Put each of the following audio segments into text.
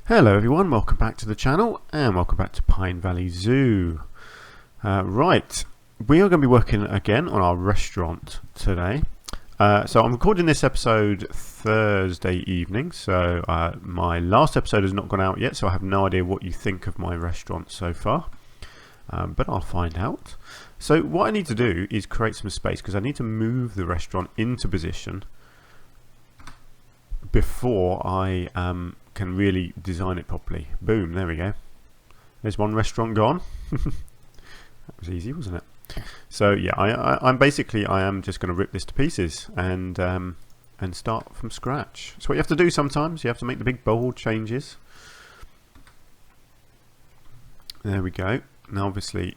Hello everyone, welcome back to the channel and welcome back to Pine Valley Zoo. Right, we are going to be working again on our restaurant today. So I'm recording this episode Thursday evening, so my last episode has not gone out yet, so I have no idea what you think of my restaurant so far, but I'll find out. So what I need to do is create some space because I need to move the restaurant into position before I can really design it properly. Boom, there we go. There's one restaurant gone. That was easy, wasn't it? So yeah, I am just going to rip this to pieces and start from scratch. That's what you have to do sometimes. You have to make the big bold changes. There we go. Now obviously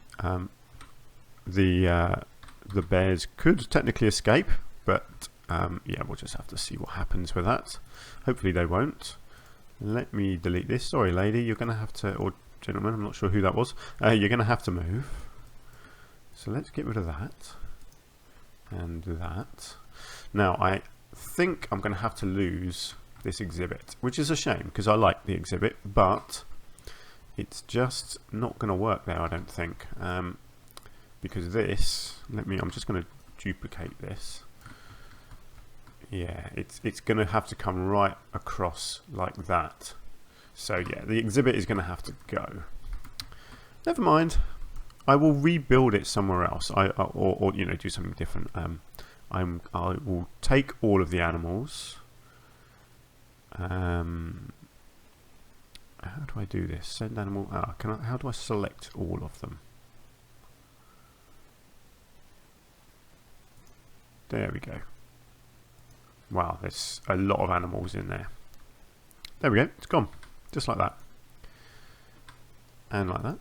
the bears could technically escape, but yeah, we'll just have to see what happens with that. Hopefully they won't. Let me delete this. Sorry lady, you're going to have to, or gentleman, I'm not sure who that was. You're going to have to move. So let's get rid of that. And that. Now I think I'm going to have to lose this exhibit, which is a shame because I like the exhibit, but it's just not going to work there, I don't think. Because this, I'm just going to duplicate this. Yeah, it's going to have to come right across like that. So yeah, the exhibit is going to have to go. Never mind. I will rebuild it somewhere else. Or you know, do something different. I will take all of the animals. How do I do this? Send animal. How do I select all of them? There we go. Wow, there's a lot of animals in there. There we go, it's gone. Just like that. And like that.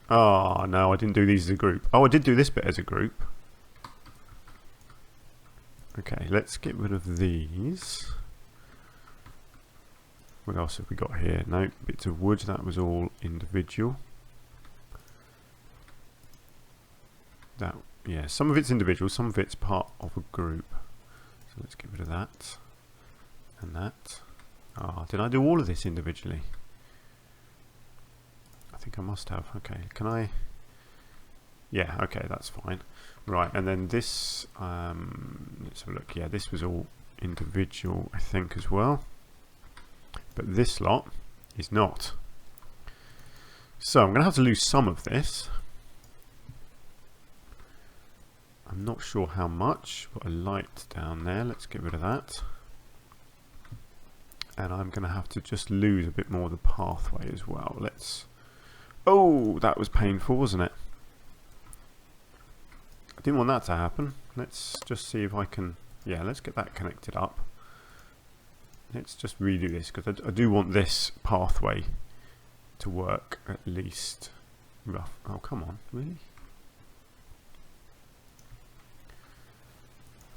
Oh, no, I didn't do these as a group. Oh, I did do this bit as a group. Okay, let's get rid of these. What else have we got here? No, bits of wood, that was all individual. That, yeah, some of it's individual, some of it's part of a group. So let's get rid of that and that. Ah, did I do all of this individually? I think I must have. Okay, can I? Yeah, okay, that's fine. Right, and then this, let's have a look. Yeah, this was all individual, I think, as well. But this lot is not. So I'm going to have to lose some of this. I'm not sure how much. Got a light down there. Let's get rid of that. And I'm going to have to just lose a bit more of the pathway as well. Let's. Oh, that was painful, wasn't it? I didn't want that to happen. Let's just see if I can. Yeah, let's get that connected up. Let's just redo this because I do want this pathway to work at least. Rough. Oh, come on, really?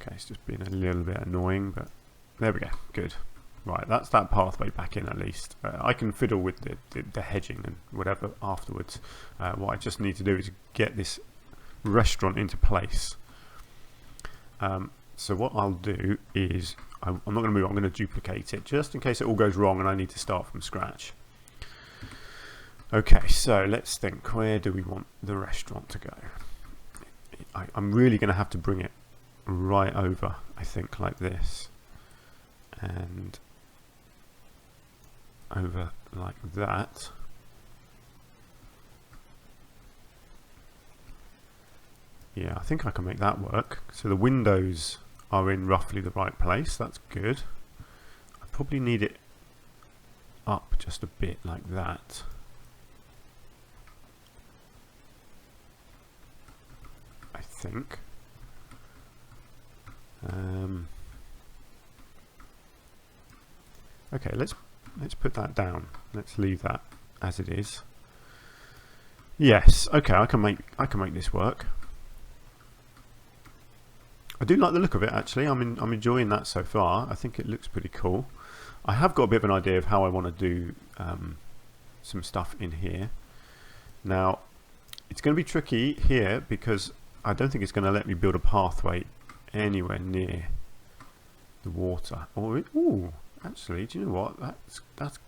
Okay, it's just been a little bit annoying, but there we go. Good. Right, that's that pathway back in at least. I can fiddle with the hedging and whatever afterwards. What I just need to do is get this restaurant into place. So what I'll do is, I'm not going to move, I'm going to duplicate it just in case it all goes wrong and I need to start from scratch. Okay, so let's think, where do we want the restaurant to go? I'm really going to have to bring it right over, I think, like this, and over like that. Yeah, I think I can make that work. So the windows are in roughly the right place. That's good. I probably need it up just a bit like that. I think. Okay, let's put that down. Let's leave that as it is. Yes, okay, I can make this work. I do like the look of it actually. I'm enjoying that so far. I think it looks pretty cool. I have got a bit of an idea of how I want to do some stuff in here. Now, it's going to be tricky here because I don't think it's going to let me build a pathway anywhere near the water. Or ooh, actually, do you know what? That's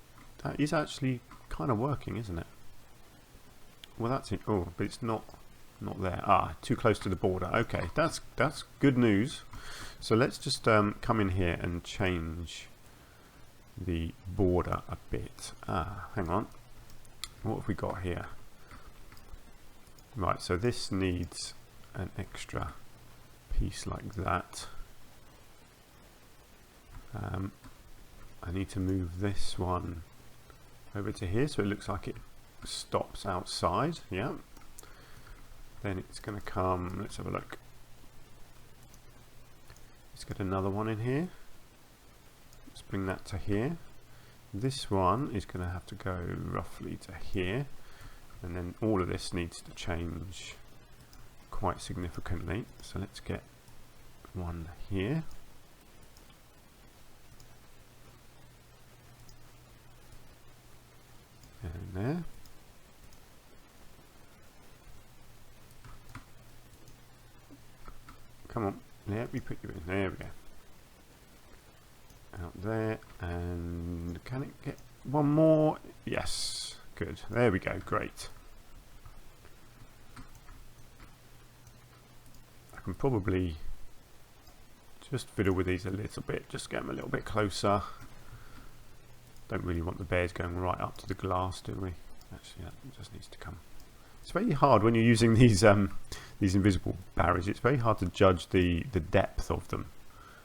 That is actually kind of working, isn't it? Well, that's it. Oh, but it's not there. Ah, too close to the border. Okay, that's good news. So let's just come in here and change the border a bit. Ah, hang on. What have we got here? Right, so this needs an extra piece like that. I need to move this one over to here so it looks like it stops outside. Yeah. Then it's going to come, let's have a look. Let's get another one in here. Let's bring that to here. This one is going to have to go roughly to here. And then all of this needs to change quite significantly. So let's get one here. And there. Come on, let me put you in. There we go. Out there, and can it get one more? Yes, good. There we go, great. I can probably just fiddle with these a little bit, just get them a little bit closer. Don't really want the bears going right up to the glass, do we? Actually, that just needs to come. It's very hard when you're using these invisible barriers. It's very hard to judge the depth of them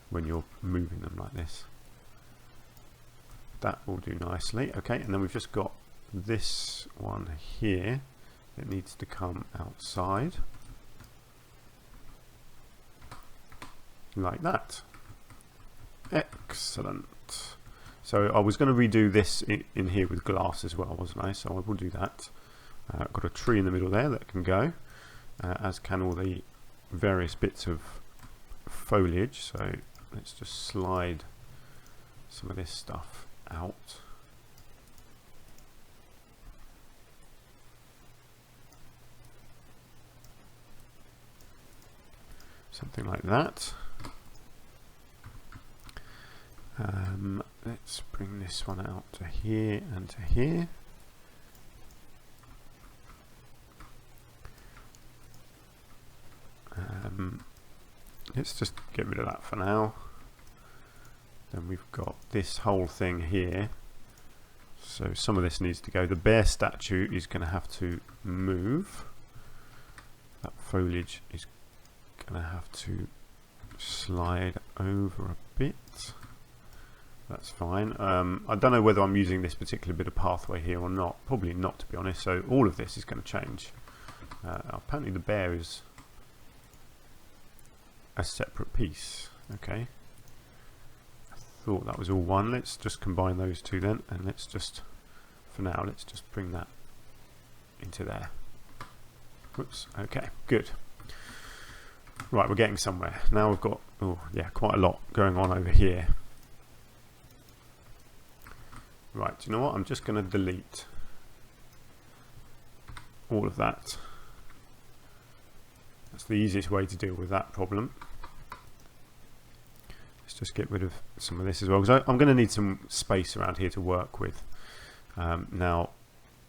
when you're moving them like this. That will do nicely. Okay, and then we've just got this one here that needs to come outside like that. Excellent. So I was going to redo this in here with glass as well, wasn't I? So I will do that. I've got a tree in the middle there that can go, as can all the various bits of foliage. So let's just slide some of this stuff out. Something like that. Let's bring this one out to here and to here. Let's just get rid of that for now. Then we've got this whole thing here. So some of this needs to go. The bear statue is going to have to move. That foliage is going to have to slide over a bit. That's fine. I don't know whether I'm using this particular bit of pathway here or not. Probably not, to be honest. So all of this is going to change. Apparently the bear is a separate piece. Okay. I thought that was all one. Let's just combine those two then, and let's just, for now, let's just bring that into there. Whoops. Okay, good. Right, we're getting somewhere. Now we've got, oh yeah, quite a lot going on over here. Right, do you know what? I'm just going to delete all of that. That's the easiest way to deal with that problem. Let's just get rid of some of this as well, because I'm going to need some space around here to work with. Now,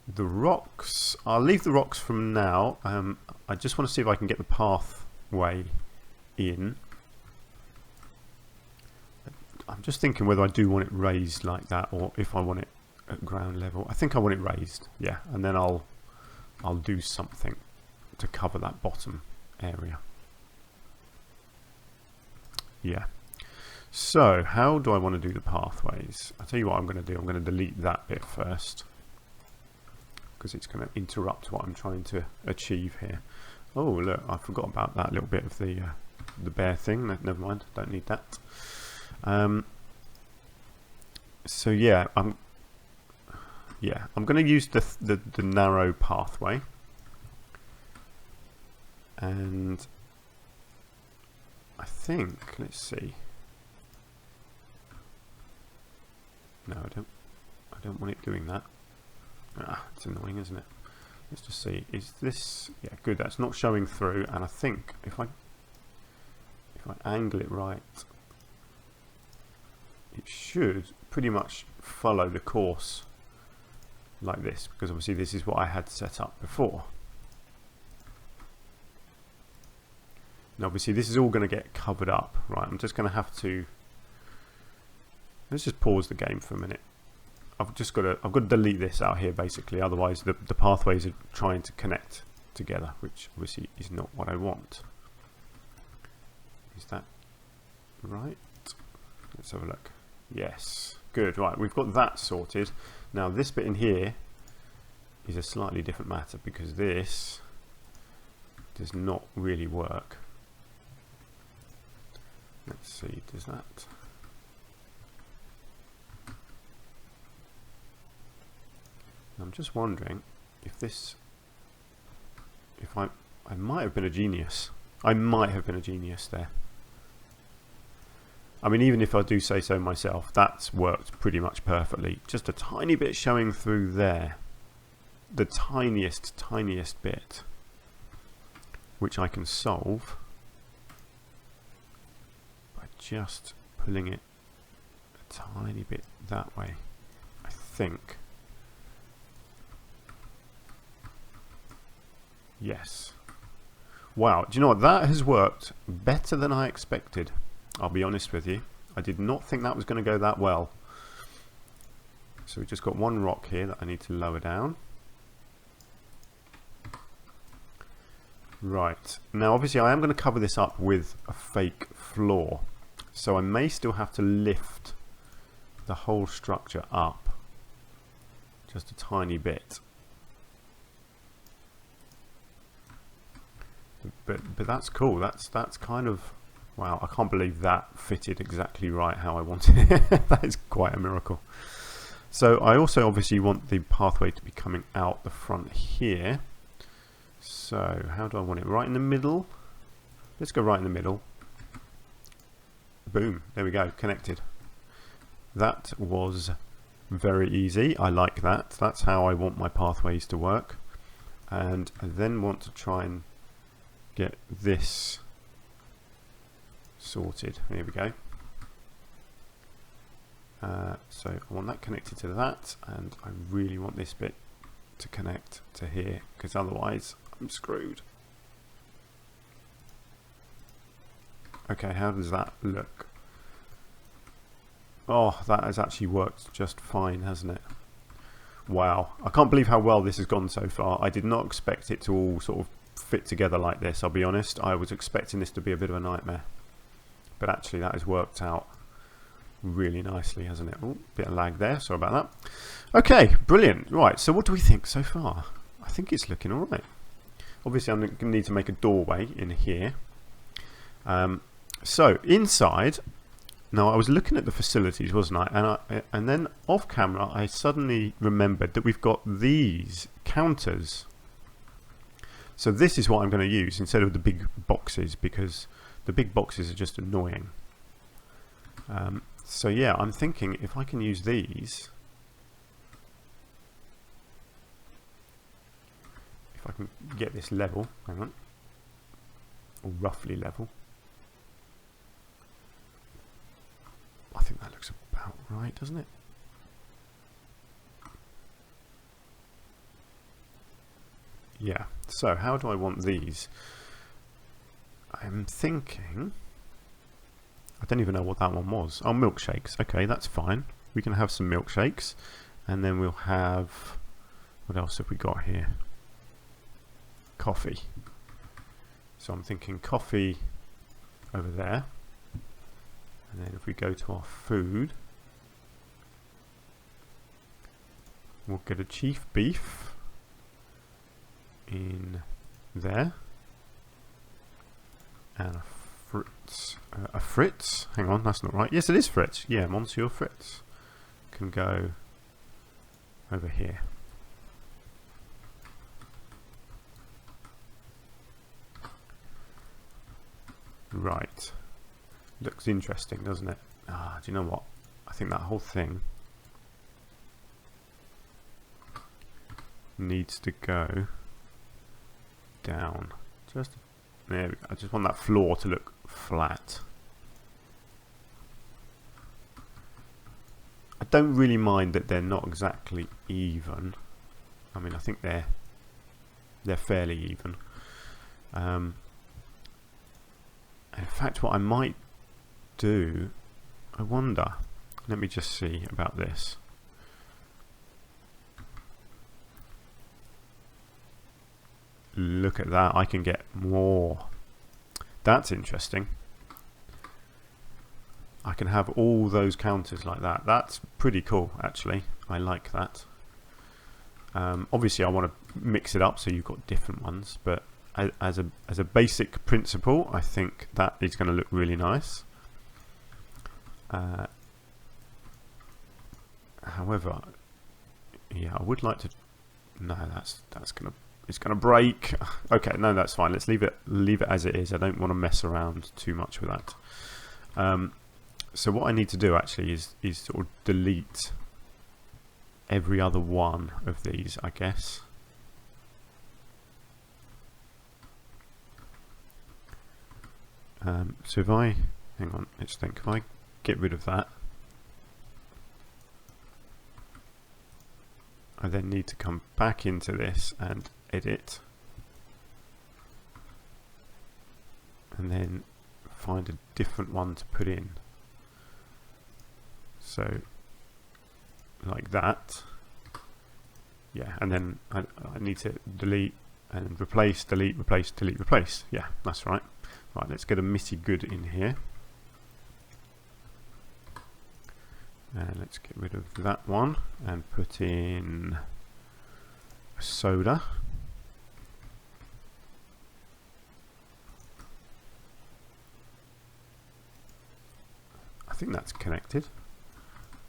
the rocks, I'll leave the rocks from now. I just want to see if I can get the pathway in. I'm just thinking whether I do want it raised like that, or if I want it at ground level. I think I want it raised, yeah, and then I'll do something to cover that bottom area. Yeah. So how do I want to do the pathways? I'll tell you what I'm going to do. I'm going to delete that bit first, because it's going to interrupt what I'm trying to achieve here. Oh look, I forgot about that little bit of the bear thing. Never mind, don't need that. So yeah, I'm going to use the narrow pathway, and I think, let's see. No, I don't want it doing that. Ah, it's annoying, isn't it? Let's just see. Is this, yeah, good. That's not showing through, and I think if I angle it right, it should pretty much follow the course like this, because obviously this is what I had set up before. And obviously this is all going to get covered up. Right, I'm just going to have to, let's just pause the game for a minute. I've got to delete this out here basically, otherwise the pathways are trying to connect together, which obviously is not what I want. Is that right? Let's have a look. Yes, good. Right, we've got that sorted. Now this bit in here is a slightly different matter, because this does not really work. Let's see, does that? I'm just wondering if this, if I might have been a genius. I might have been a genius there. I mean, even if I do say so myself, that's worked pretty much perfectly. Just a tiny bit showing through there. The tiniest bit, which I can solve by just pulling it a tiny bit that way, I think. Yes. Wow, do you know what? That has worked better than I expected. I'll be honest with you. I did not think that was going to go that well. So we've just got one rock here that I need to lower down. Right. Now obviously I am going to cover this up with a fake floor. So I may still have to lift the whole structure up just a tiny bit. But that's cool. That's kind of, wow, I can't believe that fitted exactly right how I wanted it. That is quite a miracle. So I also obviously want the pathway to be coming out the front here. So how do I want it? Right in the middle? Let's go right in the middle. Boom, there we go, connected. That was very easy. I like that. That's how I want my pathways to work. And I then want to try and get this sorted. Here we go. So I want that connected to that, and I really want this bit to connect to here, because otherwise I'm screwed. Okay, how does that look? Oh, that has actually worked just fine, hasn't it? Wow, I can't believe how well this has gone so far. I did not expect it to all sort of fit together like this, I'll be honest. I was expecting this to be a bit of a nightmare, but actually that has worked out really nicely, hasn't it? Oh, bit of lag there, sorry about that. Okay, brilliant. Right, so what do we think so far? I think it's looking all right. Obviously I'm going to need to make a doorway in here. So inside, now I was looking at the facilities, wasn't I? And then off camera I suddenly remembered that we've got these counters. So this is what I'm going to use instead of the big boxes, because the big boxes are just annoying. So yeah, I'm thinking if I can use these, if I can get this level, hang on, or roughly level. I think that looks about right, doesn't it? Yeah, so how do I want these? I'm thinking, I don't even know what that one was. Oh, milkshakes. Okay, that's fine. We can have some milkshakes. And then we'll have, what else have we got here? Coffee. So I'm thinking coffee over there. And then if we go to our food, we'll get a chief beef in there, and a Fritz, hang on, that's not right. Yes, it is Fritz. Yeah, Monsieur Fritz can go over here. Right, looks interesting, doesn't it? Ah, do you know what? I think that whole thing needs to go down. Just there we go. I just want that floor to look flat. I don't really mind that they're not exactly even. I mean, I think they're fairly even. In fact, what I might do, I wonder, let me just see about this. Look at that, I can get more. That's interesting. I can have all those counters like that. That's pretty cool, actually. I like that. Obviously, I want to mix it up so you've got different ones, but as a basic principle, I think that is going to look really nice. However, yeah, I would like to. No, that's gonna. It's gonna break. Okay, no, that's fine. Let's leave it as it is. I don't want to mess around too much with that. So what I need to do actually is sort of delete every other one of these, I guess. So if I hang on, let's think. If I get rid of that, I then need to come back into this and edit, and then find a different one to put in. So like that, yeah, and then I need to delete and replace, delete, replace, delete, replace. Yeah, that's right. Right, let's get a Missy Good in here, and let's get rid of that one and put in a soda. I think that's connected.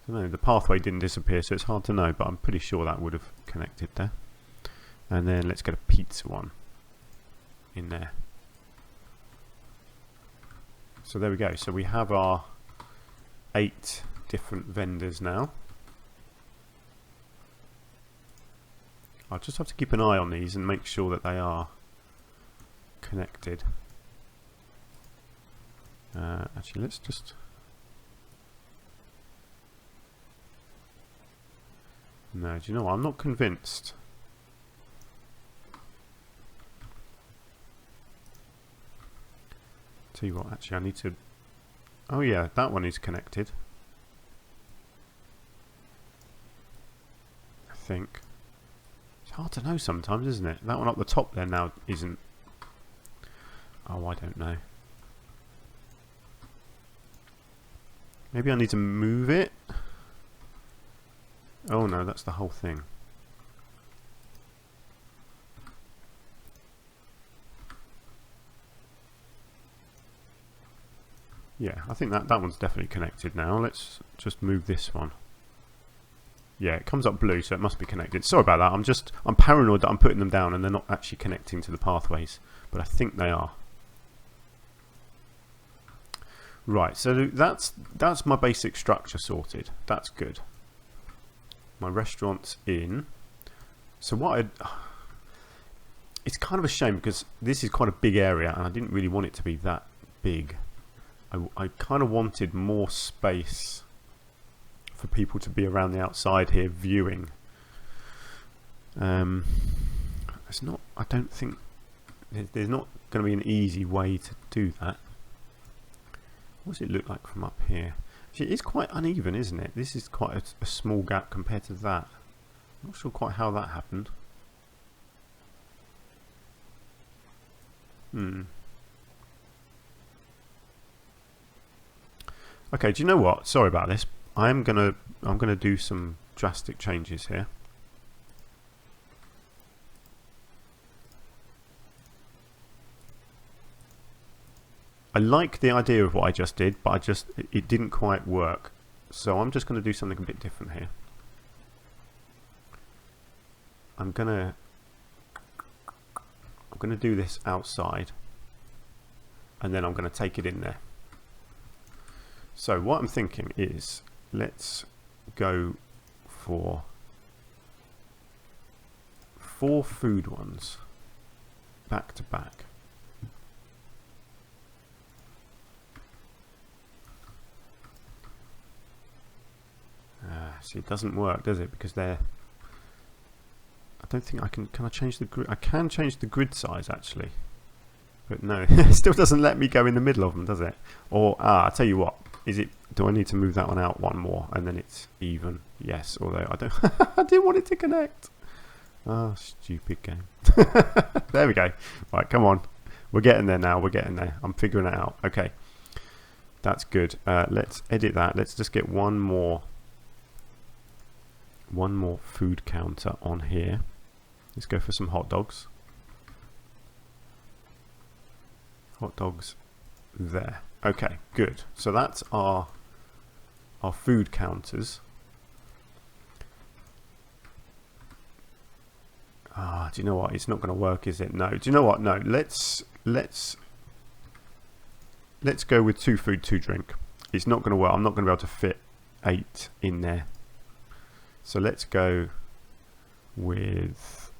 I don't know, the pathway didn't disappear, so it's hard to know, but I'm pretty sure that would have connected there. And then let's get a pizza one in there. So there we go. So we have our 8 different vendors now. I'll just have to keep an eye on these and make sure that they are connected. Actually, let's just... No, do you know what? I'm not convinced. Tell you what, actually I need to... Oh yeah, that one is connected. I think. It's hard to know sometimes, isn't it? That one up the top there now isn't... Oh, I don't know. Maybe I need to move it? Oh no, that's the whole thing. Yeah, I think that one's definitely connected now. Let's just move this one. Yeah, it comes up blue, so it must be connected. Sorry about that. I'm paranoid that I'm putting them down and they're not actually connecting to the pathways, but I think they are. Right, so that's my basic structure sorted. That's good. My restaurant's in. So what it's kind of a shame because this is quite a big area and I didn't really want it to be that big. I kind of wanted more space for people to be around the outside here viewing. It's not, I don't think there's not going to be an easy way to do that. What does it look like from up here? Actually, it's quite uneven, isn't it? This is quite a small gap compared to that. I'm not sure quite how that happened. Okay, do you know what? Sorry about this. I'm gonna do some drastic changes here. I like the idea of what I just did, but it didn't quite work. So I'm just going to do something a bit different here. I'm gonna do this outside, and then I'm going to take it in there. So what I'm thinking is, let's go for 4 food ones back to back. See, it doesn't work, does it? Because they're... I don't think I can I change the grid? I can change the grid size actually, but no, it still doesn't let me go in the middle of them, does it? Or I'll tell you what, is it, do I need to move that one out one more and then it's even? Yes, although I don't I didn't want it to connect. Oh, stupid game. There we go. Right, come on, we're getting there now, we're getting there. I'm figuring it out. Okay, that's good. Let's edit that. Let's just get one more food counter on here. Let's go for some hot dogs. Hot dogs there. Okay, good. So that's our food counters. Do you know what? It's not going to work, is it? No. Do you know what? No. Let's go with 2 food, 2 drink. It's not going to work. I'm not going to be able to fit 8 in there. So let's go with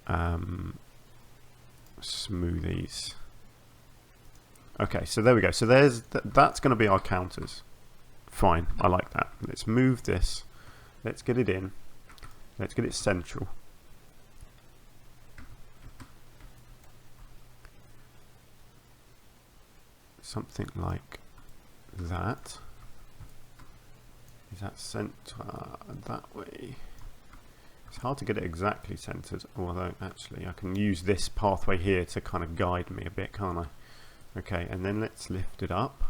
smoothies. Okay, so there we go. So there's that's going to be our counters. Fine, I like that. Let's move this. Let's get it in. Let's get it central. Something like that. Is that sent that way? It's hard to get it exactly centered, although actually I can use this pathway here to kind of guide me a bit, can't I? Okay, and then let's lift it up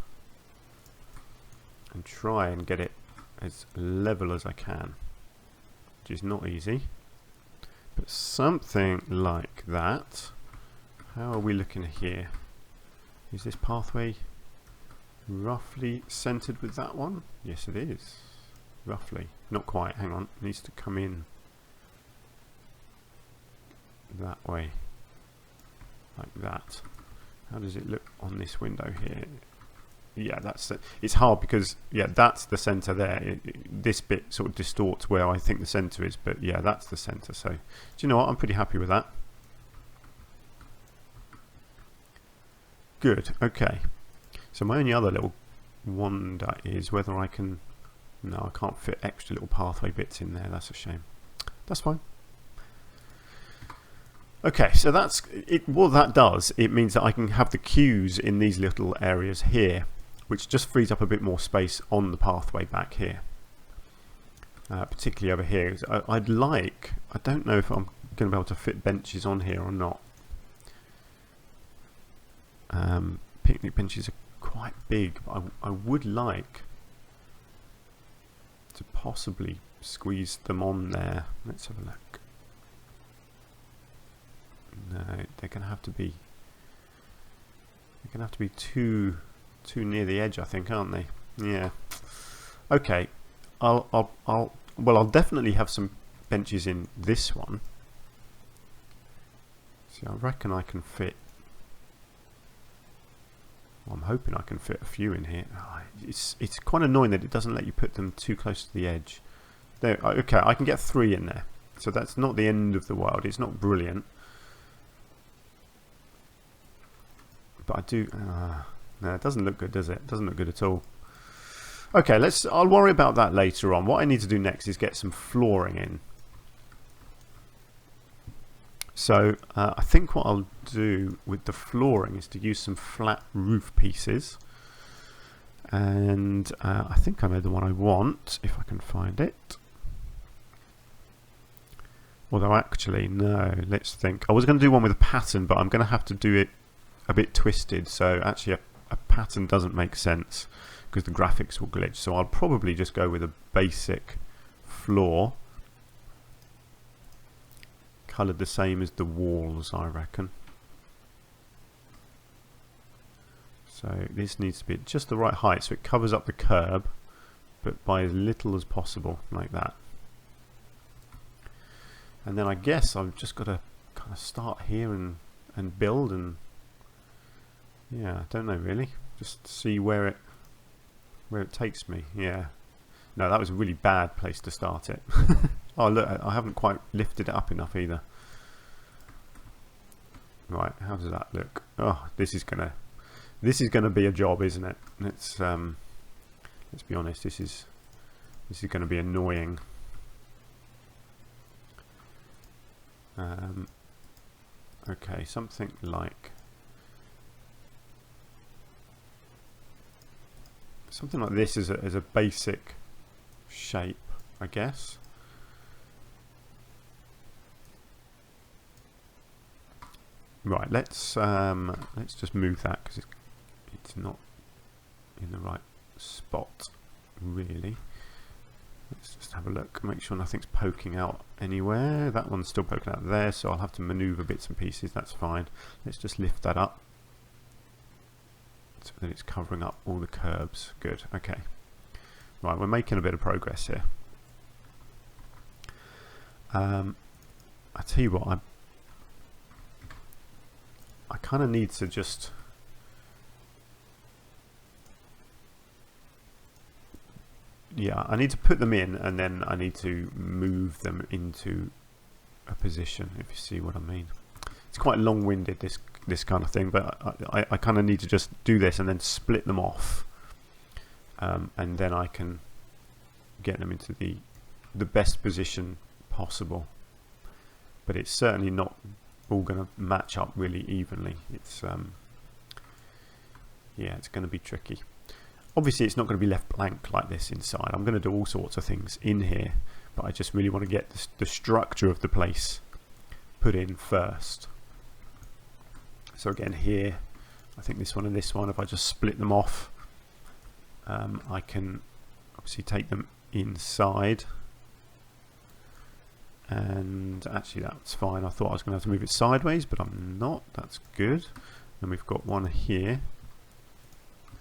and try and get it as level as I can, which is not easy, but something like that. How are we looking here? Is this pathway roughly centered with that one? Yes, it is. Roughly. Not quite. Hang on. It needs to come in that way. Like that. How does it look on this window here? Yeah, that's it. It's hard because, yeah, that's the center there. This bit sort of distorts where I think the center is, but yeah, that's the center. So, do you know what? I'm pretty happy with that. Good. Okay. So my only other little wonder is whether I can... No, I can't fit extra little pathway bits in there. That's a shame. That's fine. Okay, so that's it. What that does, it means that I can have the queues in these little areas here, which just frees up a bit more space on the pathway back here. Particularly over here. I'd like... I don't know if I'm going to be able to fit benches on here or not. Picnic benches are quite big, but I would like to possibly squeeze them on there. Let's have a look. No, they're going to have to be. They're going to have to be too near the edge, I think, aren't they? Yeah. Okay. I'll definitely have some benches in this one. See, I reckon I can fit. Well, I'm hoping I can fit a few in here. Oh, it's quite annoying that it doesn't let you put them too close to the edge. There. Okay, I can get 3 in there, so that's not the end of the world. It's not brilliant. But I do... no, it doesn't look good, does it? It doesn't look good at all. Okay, I'll worry about that later on. What I need to do next is get some flooring in. So I think what I'll do with the flooring is to use some flat roof pieces. And I think I made the one I want, if I can find it. Although actually, no, let's think. I was going to do one with a pattern, but I'm going to have to do it a bit twisted. So actually a pattern doesn't make sense because the graphics will glitch. So I'll probably just go with a basic floor. Coloured the same as the walls, I reckon. So this needs to be at just the right height so it covers up the curb, but by as little as possible, like that. And then I guess I've just got to kind of start here and build, and yeah, I don't know really, just see where it takes me. Yeah, no, that was a really bad place to start it. Oh look, I haven't quite lifted it up enough either. Right, how does that look? Oh, this is gonna be a job, isn't it? Let's be honest. This is gonna be annoying. Okay, something like this as a basic shape, I guess. Right, let's just move that because it's not in the right spot, really. Let's just have a look, make sure nothing's poking out anywhere. That one's still poking out there, so I'll have to maneuver bits and pieces. That's fine. Let's just lift that up so that it's covering up all the curbs. Good. Okay. Right, we're making a bit of progress here. I tell you what, I kind of need to just I need to put them in, and then I need to move them into a position, if you see what I mean. It's quite long-winded, this kind of thing, but I kind of need to just do this and then split them off, and then I can get them into the best position possible. But it's certainly not all going to match up really evenly. It's it's going to be tricky. Obviously it's not going to be left blank like this inside. I'm going to do all sorts of things in here, but I just really want to get the structure of the place put in first. So again here, I think this one and this one, if I just split them off, I can obviously take them inside. And actually that's fine. I thought I was going to have to move it sideways, but I'm not. That's good. And we've got one here.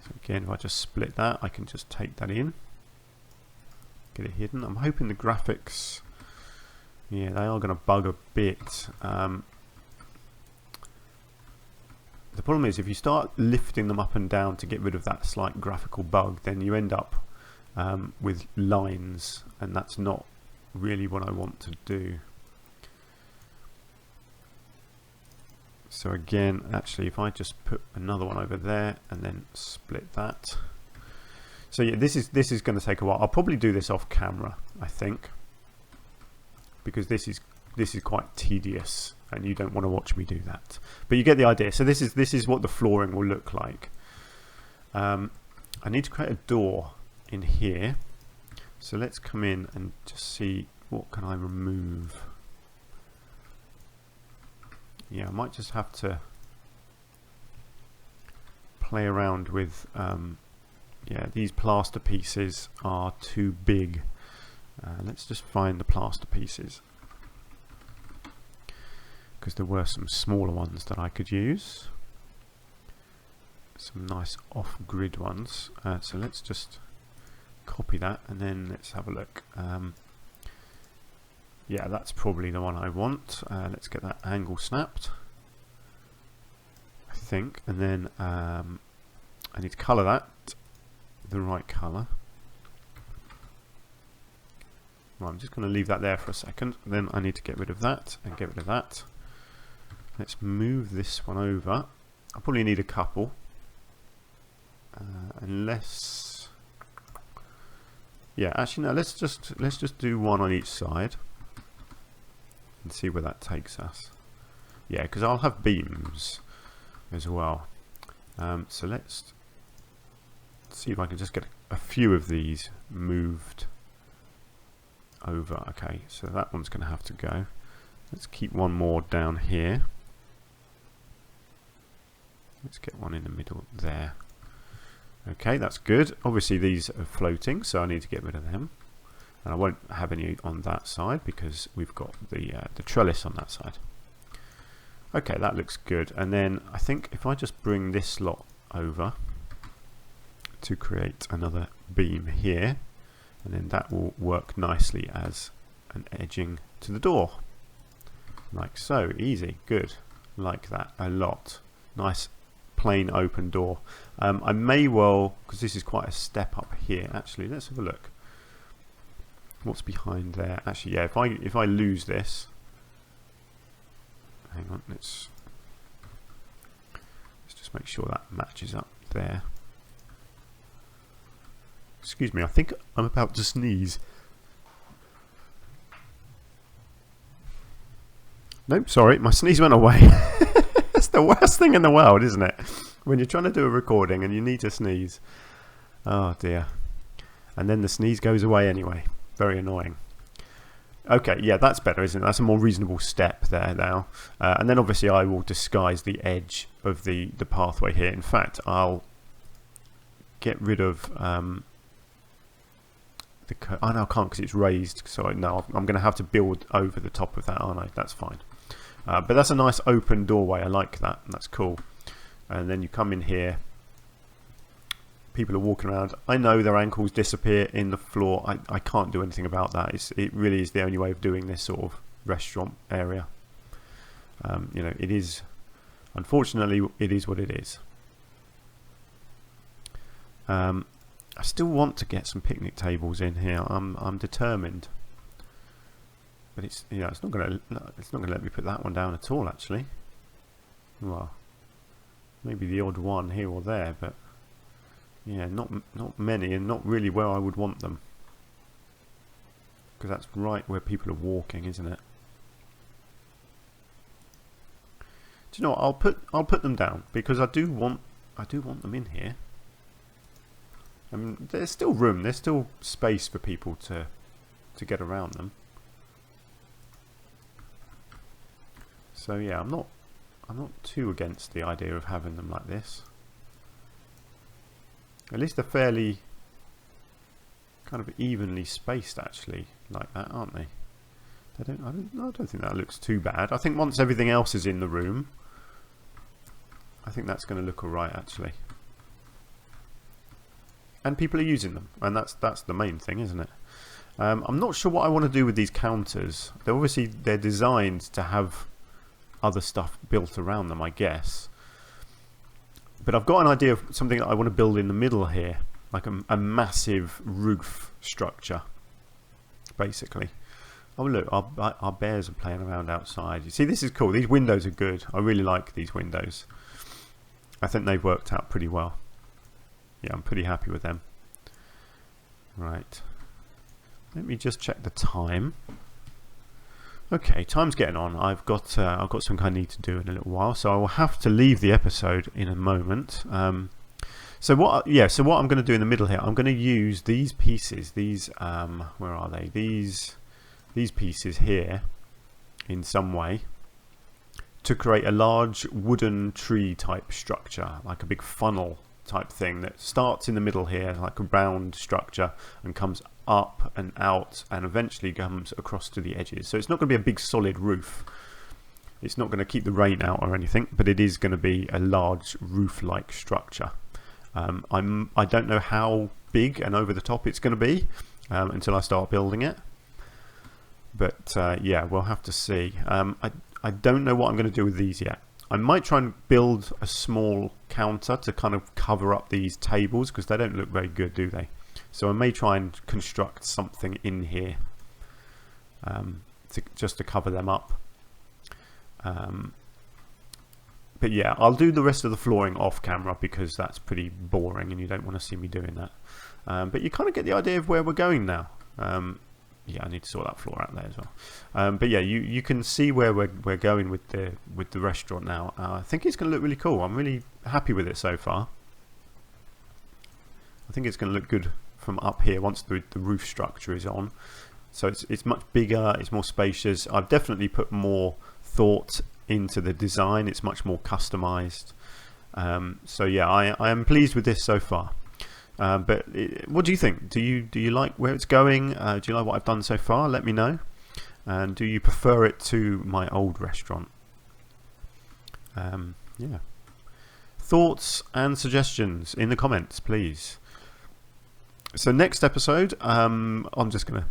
So again, if I just split that, I can just take that in, get it hidden. I'm hoping the graphics, they are going to bug a bit. The problem is if you start lifting them up and down to get rid of that slight graphical bug, then you end up with lines, and that's not really what I want to do. So again, actually, if I just put another one over there and then split that. So yeah, this is going to take a while. I'll probably do this off camera, I think, because this is quite tedious, and you don't want to watch me do that. But you get the idea. So this is what the flooring will look like. I need to create a door in here. So let's come in and just see what can I remove. Yeah, I might just have to play around with these plaster pieces are too big. Let's just find the plaster pieces, because there were some smaller ones that I could use, some nice off-grid ones. So let's just copy that, and then let's have a look. Yeah, that's probably the one I want. Let's get that angle snapped, I think, and then I need to colour that the right colour. Right, I'm just going to leave that there for a second. Then I need to get rid of that and get rid of that. Let's move this one over. I probably need a couple, unless, actually no. Let's just do one on each side and see where that takes us. Yeah, because I'll have beams as well. So let's see if I can just get a few of these moved over. Okay, so that one's going to have to go. Let's keep one more down here. Let's get one in the middle there. Okay, that's good. Obviously these are floating, so I need to get rid of them. And I won't have any on that side because we've got the trellis on that side. Okay, that looks good. And then I think if I just bring this lot over to create another beam here, and then that will work nicely as an edging to the door. Like so. Easy. Good. Like that a lot. Nice plain open door. I may well, because this is quite a step up here, actually, let's have a look. What's behind there? Actually, yeah, if I lose this, hang on, let's just make sure that matches up there. Excuse me, I think I'm about to sneeze. Nope, sorry, my sneeze went away. That's the worst thing in the world, isn't it? When you're trying to do a recording and you need to sneeze. Oh dear. And then the sneeze goes away anyway. Very annoying. Okay, yeah, that's better, isn't it? That's a more reasonable step there now. And then obviously I will disguise the edge of the pathway here. In fact, I'll get rid of oh no, I can't because it's raised. So no, I'm going to have to build over the top of that, aren't I? That's fine. But that's a nice open doorway. I like that. That's cool. And then you come in here. People are walking around. I know their ankles disappear in the floor. I can't do anything about that. It really is the only way of doing this sort of restaurant area. You know, it is, unfortunately, it is what it is. I still want to get some picnic tables in here. I'm determined. But it's, you know, it's not gonna let me put that one down at all, actually. Well, maybe the odd one here or there, but yeah, not many, and not really where I would want them, because that's right where people are walking, isn't it? Do you know what? I'll put them down because I do want them in here. I mean, there's still room. There's still space for people to get around them. So yeah, I'm not too against the idea of having them like this. At least they're fairly kind of evenly spaced, actually, like that, aren't they? I don't think that looks too bad. I think once everything else is in the room, I think that's going to look alright, actually. And people are using them, and that's the main thing, isn't it? I'm not sure what I want to do with these counters. They're designed to have other stuff built around them, I guess. But I've got an idea of something that I want to build in the middle here, like a massive roof structure, basically. Oh look, our bears are playing around outside. You see, this is cool. These windows are good. I really like these windows. I think they've worked out pretty well. Yeah, I'm pretty happy with them. Right. Let me just check the time. Okay, time's getting on. I've got something I need to do in a little while, so I will have to leave the episode in a moment. So what I'm going to do in the middle here, I'm going to use these pieces. These where are they? These pieces here, in some way, to create a large wooden tree type structure, like a big funnel type thing that starts in the middle here, like a round structure, and comes up and out and eventually comes across to the edges. So it's not going to be a big solid roof. It's not going to keep the rain out or anything, but it is going to be a large roof-like structure. I don't know how big and over the top it's going to be until I start building it. But yeah, we'll have to see. I don't know what I'm going to do with these yet. I might try and build a small counter to kind of cover up these tables, because they don't look very good, do they? So I may try and construct something in here just to cover them up. But yeah, I'll do the rest of the flooring off camera because that's pretty boring and you don't want to see me doing that. But you kind of get the idea of where we're going now. Yeah, I need to sort that floor out there as well. But yeah, you can see where we're going with the restaurant now. I think it's going to look really cool. I'm really happy with it so far. I think it's going to look good from up here once the roof structure is on. So it's much bigger, it's more spacious. I've definitely put more thought into the design. It's much more customized. So yeah, I am pleased with this so far. But what do you think? Do you like where it's going? Do you like what I've done so far? Let me know. And do you prefer it to my old restaurant? Yeah. Thoughts and suggestions in the comments, please. So next episode, I'm just gonna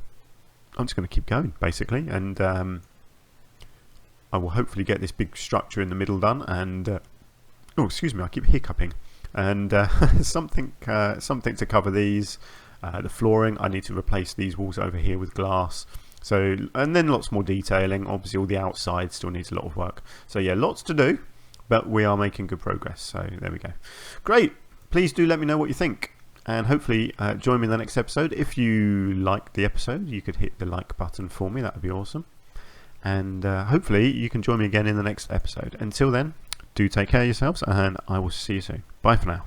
keep going basically, and I will hopefully get this big structure in the middle done. And oh, excuse me, I keep hiccuping. And something to cover these. The flooring, I need to replace these walls over here with glass. So, and then lots more detailing. Obviously all the outside still needs a lot of work. So yeah, lots to do, but we are making good progress. So there we go. Great. Please do let me know what you think, and hopefully join me in the next episode. If you liked the episode, you could hit the like button for me. That would be awesome. and hopefully you can join me again in the next episode. Until then, do take care of yourselves, and I will see you soon. Bye for now.